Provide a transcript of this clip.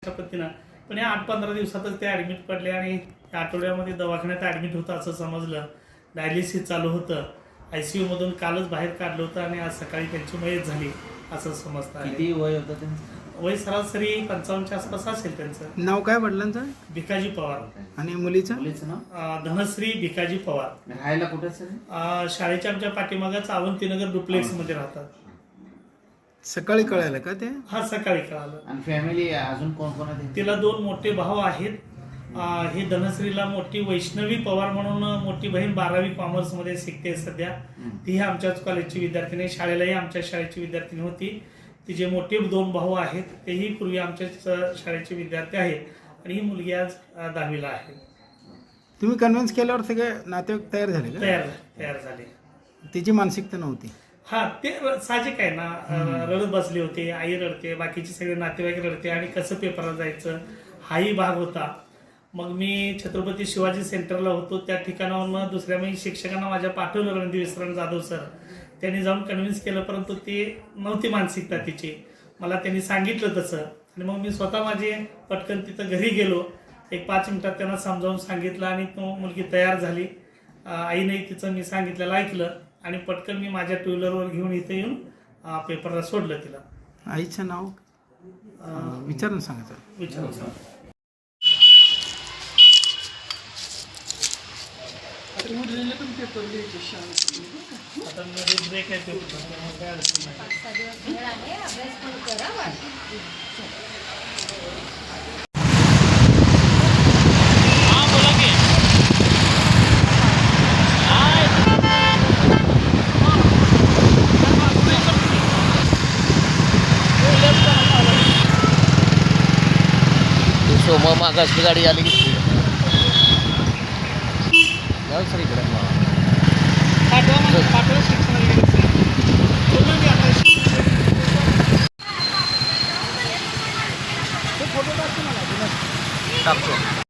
पद्धतीनं पण या 8-15 दिवसातच ते ॲडमिट पडले आणि आठवड्यामध्ये दवाखान्यात ॲडमिट होतं असं समजलं. डायलिसिस चालू होतं. ICU मधून कालच बाहेर काढलं होतं आणि आज सकाळी त्यांची मयत झाली असं समजतं. किती वय होतं त्यांचं? वय सरासरी 55च्या आसपास असेल त्यांचं. नाव काय वडिलांचं? भिकाजी पवार. आणि मुलीचं? मुलीचं नाव? धनश्री भिकाजी पवार. राहायला कुठे सर? शाळेच्या आमच्या पाठीमागच अवंतीनगर डुप्लेक्स मध्ये राहतात. सकाळी कळालं का ते? हा सकाळी कळालं. आणि फॅमिली अजून कोण कोण आहे? तिला 2 मोठे भाऊ आहेत. हे धनश्रीला मोठी वैष्णवी पवार म्हणून मोठी बहीण 12वी कॉमर्समध्ये शिकते सध्या. ती आमच्याच कॉलेजची विद्यार्थिनी, शाळेलाही आमच्या शाळेची विद्यार्थिनी होती. तिचे मोठे 2 भाऊ आहेत, तेही पूर्वी आमच्याच शाळेचे विद्यार्थी आहेत आणि ही मुलगी आज 10वीला आहे. तुम्ही कन्व्हिन्स केल्यावर सगळे नातेवाईक तयार झाले का? तयार झाले. तिची मानसिकता नव्हती. हा ते साहजिक आहे ना. रडत बसले होते, आई रडते, बाकीचे सगळे नातेवाईक रडते आणि कसं पेपरला जायचं हाही भाग होता. मग मी छत्रपती शिवाजी सेंटरला होतो, त्या ठिकाणावरून दुसऱ्या मी शिक्षकांना माझ्या पाठवलं, रणदीप विश्राम जाधव सर. त्यांनी जाऊन कन्व्हिन्स केलं, परंतु ते नव्हती मानसिकता तिची. मला त्यांनी सांगितलं तसं आणि मग मी स्वतः माझे पटकन तिथं घरी गेलो. एक 5 मिनिटात त्यांना समजावून सांगितलं आणि तो मुलगी तयार झाली. आईने तिचं मी सांगितलेलं ऐकलं आणि पटकन मी माझ्या 2 व्हीलरवर घेऊन इथे येऊन पेपरला सोडलं तिला. आईचं नाव विचारून सांगायचं. विचारू सर. आता मध्ये ब्रेक आहे पेपर, काय अडचण नाही. सोमा मागासची गाडी आली की जाऊ सर इकडे. पाठवा शिक्षणाला टाकतो.